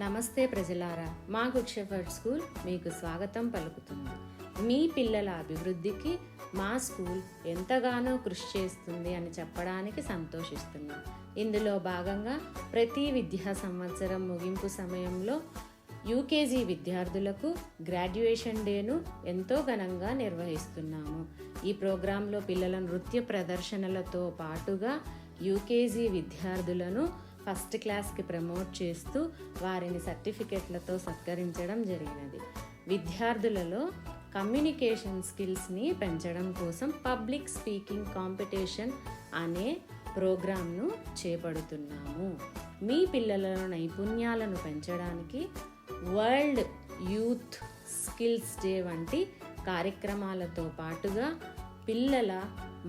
నమస్తే ప్రజలారా, మా గుడ్ షెఫర్డ్ స్కూల్ మీకు స్వాగతం పలుకుతుంది. మీ పిల్లల అభివృద్ధికి మా స్కూల్ ఎంతగానో కృషి చేస్తుంది అని చెప్పడానికి సంతోషిస్తున్నాం. ఇందులో భాగంగా ప్రతి విద్యా సంవత్సరం ముగింపు సమయంలో యూకేజీ విద్యార్థులకు గ్రాడ్యుయేషన్ డేను ఎంతో ఘనంగా నిర్వహిస్తున్నాము. ఈ ప్రోగ్రాంలో పిల్లల నృత్య ప్రదర్శనలతో పాటుగా యూకేజీ విద్యార్థులను ఫస్ట్ క్లాస్కి ప్రమోట్ చేస్తూ వారిని సర్టిఫికెట్లతో సత్కరించడం జరిగినది. విద్యార్థులలో కమ్యూనికేషన్ స్కిల్స్ని పెంచడం కోసం పబ్లిక్ స్పీకింగ్ కాంపిటీషన్ అనే ప్రోగ్రాంను చేపడుతున్నాము. మీ పిల్లల నైపుణ్యాలను పెంచడానికి వరల్డ్ యూత్ స్కిల్స్ డే వంటి కార్యక్రమాలతో పాటుగా పిల్లల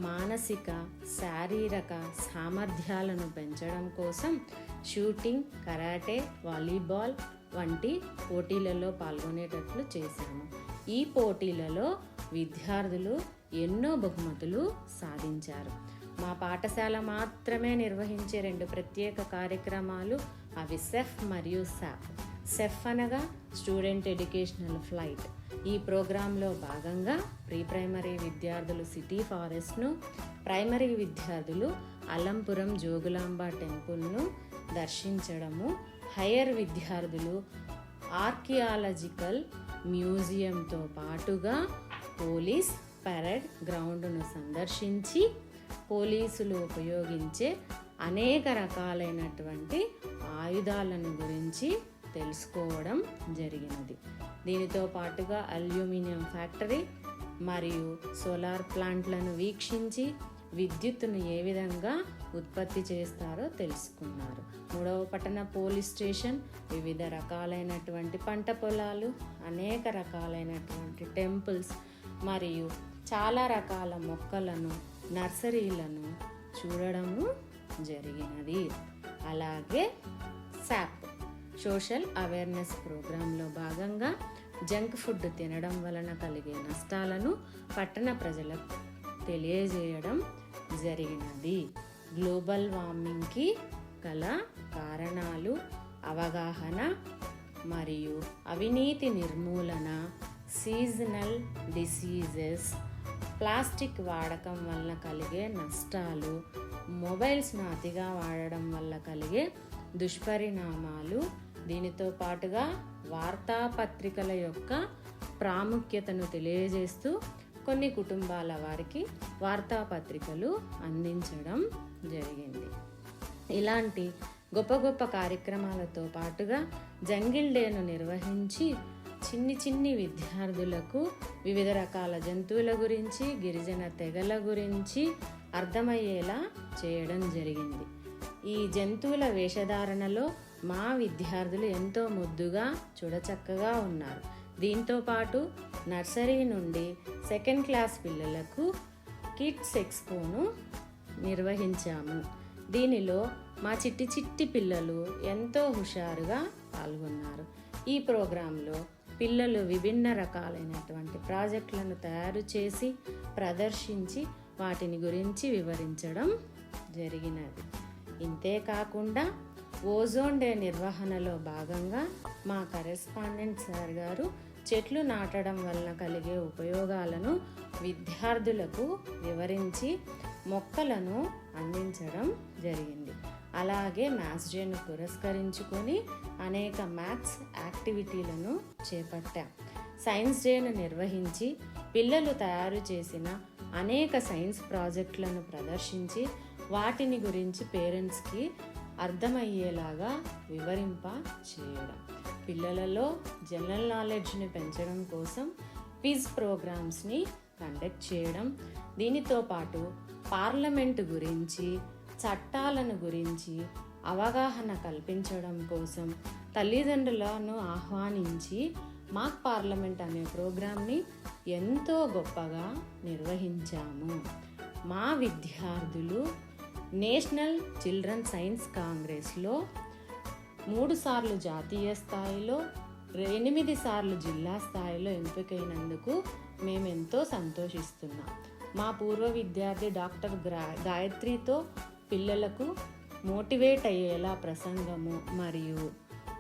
మానసిక శారీరక సామర్థ్యాలను పెంచడం కోసం షూటింగ్, కరాటే, వాలీబాల్ వంటి పోటీలలో పాల్గొనేటట్లు చేశాము. ఈ పోటీలలో విద్యార్థులు ఎన్నో బహుమతులు సాధించారు. మా పాఠశాల మాత్రమే నిర్వహించే 2 ప్రత్యేక కార్యక్రమాలు, అవి సెఫ్ మరియు సాప్. సెఫ్ అనగా స్టూడెంట్ ఎడ్యుకేషనల్ ఫ్లైట్. ఈ ప్రోగ్రాంలో భాగంగా ప్రీ ప్రైమరీ విద్యార్థులు సిటీ ఫారెస్ట్ను, ప్రైమరీ విద్యార్థులు అలంపురం జోగులాంబ టెంపుల్ను దర్శించడము, హయ్యర్ విద్యార్థులు ఆర్కియాలజికల్ మ్యూజియంతో పాటుగా పోలీస్ పరేడ్ గ్రౌండ్ను సందర్శించి పోలీసులు ఉపయోగించే అనేక రకాలైనటువంటి ఆయుధాలను గురించి తెలుసుకోవడం జరిగినది. దీనితో పాటుగా అల్యూమినియం ఫ్యాక్టరీ మరియు సోలార్ ప్లాంట్లను వీక్షించి విద్యుత్తును ఏ విధంగా ఉత్పత్తి చేస్తారో తెలుసుకున్నారు. 3వ పట్టణ పోలీస్ స్టేషన్, వివిధ రకాలైనటువంటి పంట పొలాలు, అనేక రకాలైనటువంటి టెంపుల్స్ మరియు చాలా రకాల మొక్కలను, నర్సరీలను చూడడము జరిగినది. అలాగే సాప్ సోషల్ అవేర్నెస్ ప్రోగ్రాంలో భాగంగా జంక్ ఫుడ్ తినడం వలన కలిగే నష్టాలను పట్టణ ప్రజలకు తెలియజేయడం జరిగినది. గ్లోబల్ వార్మింగ్కి గల కారణాలు, అవగాహన మరియు అవినీతి నిర్మూలన, సీజనల్ డిసీజెస్, ప్లాస్టిక్ వాడకం వల్ల కలిగే నష్టాలు, మొబైల్స్ను అతిగా వాడడం వల్ల కలిగే దుష్పరిణామాలు, దీనితో పాటుగా వార్తాపత్రికల యొక్క ప్రాముఖ్యతను తెలియజేస్తూ కొన్ని కుటుంబాల వారికి వార్తాపత్రికలు అందించడం జరిగింది. ఇలాంటి గొప్ప గొప్ప కార్యక్రమాలతో పాటుగా జంగిల్ డేను నిర్వహించి చిన్ని విద్యార్థులకు వివిధ రకాల జంతువుల గురించి, గిరిజన తెగల గురించి అర్థమయ్యేలా చేయడం జరిగింది. ఈ జంతువుల వేషధారణలో మా విద్యార్థులు ఎంతో ముద్దుగా చూడచక్కగా ఉన్నారు. దీంతో పాటు నర్సరీ నుండి 2nd క్లాస్ పిల్లలకు కిడ్స్ ఎక్స్పోను నిర్వహించాము. దీనిలో మా చిట్టి పిల్లలు ఎంతో హుషారుగా పాల్గొన్నారు. ఈ ప్రోగ్రాంలో పిల్లలు విభిన్న రకాలైనటువంటి ప్రాజెక్టులను తయారు చేసి ప్రదర్శించి వాటిని గురించి వివరించడం జరిగినది. ఇంతేకాకుండా ఓజోన్ డే నిర్వహణలో భాగంగా మా కరెస్పాండెంట్ సార్ గారు చెట్లు నాటడం వలన కలిగే ఉపయోగాలను విద్యార్థులకు వివరించి మొక్కలను అందించడం జరిగింది. అలాగే మ్యాథ్స్ డేను పురస్కరించుకొని అనేక మ్యాథ్స్ యాక్టివిటీలను చేపట్టాం. సైన్స్ డేను నిర్వహించి పిల్లలు తయారు చేసిన అనేక సైన్స్ ప్రాజెక్టులను ప్రదర్శించి వాటిని గురించి పేరెంట్స్కి అర్థమయ్యేలాగా వివరింప చేయడం, పిల్లలలో జనరల్ నాలెడ్జ్ని పెంచడం కోసం క్విజ్ ప్రోగ్రామ్స్ని కండక్ట్ చేయడం, దీనితో పాటు పార్లమెంటు గురించి, చట్టాలను గురించి అవగాహన కల్పించడం కోసం తల్లిదండ్రులను ఆహ్వానించి మాక్ పార్లమెంట్ అనే ప్రోగ్రాంని ఎంతో గొప్పగా నిర్వహించాము. మా విద్యార్థులు నేషనల్ చిల్డ్రన్ సైన్స్ కాంగ్రెస్లో 3 సార్లు జాతీయ స్థాయిలో, 8 సార్లు జిల్లా స్థాయిలో ఎంపికైనందుకు మేమెంతో సంతోషిస్తున్నాం. మా పూర్వ విద్యార్థి డాక్టర్ గాయత్రితో పిల్లలకు మోటివేట్ అయ్యేలా ప్రసంగము మరియు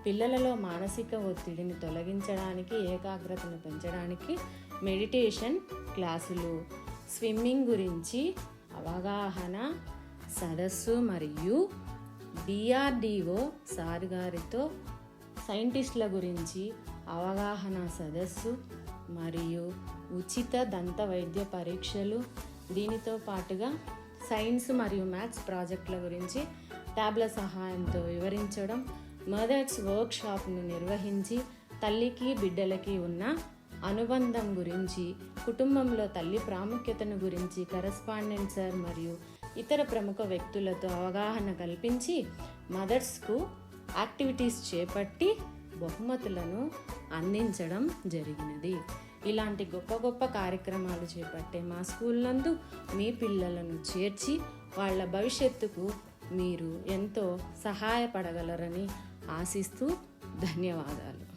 పిల్లలలో మానసిక ఒత్తిడిని తొలగించడానికి, ఏకాగ్రతను పెంచడానికి మెడిటేషన్ క్లాసులు, స్విమ్మింగ్ గురించి అవగాహన సదస్సు మరియు DRDO సార్ గారితో సైంటిస్టుల గురించి అవగాహన సదస్సు మరియు ఉచిత దంత వైద్య పరీక్షలు, దీనితో పాటుగా సైన్స్ మరియు మ్యాథ్స్ ప్రాజెక్టుల గురించి ట్యాబ్ల సహాయంతో వివరించడం, మదర్స్ వర్క్షాప్ను నిర్వహించి తల్లికి బిడ్డలకి ఉన్న అనుబంధం గురించి, కుటుంబంలో తల్లి ప్రాముఖ్యతను గురించి కరెస్పాండెంట్ సార్ మరియు ఇతర ప్రముఖ వ్యక్తులతో అవగాహన కల్పించి మదర్స్కు యాక్టివిటీస్ చేపట్టి బహుమతులను అందించడం జరిగినది. ఇలాంటి గొప్ప గొప్ప కార్యక్రమాలు చేపట్టే మా స్కూల్ నందు మీ పిల్లలను చేర్చి వాళ్ళ భవిష్యత్తుకు మీరు ఎంతో సహాయపడగలరని ఆశిస్తూ ధన్యవాదాలు.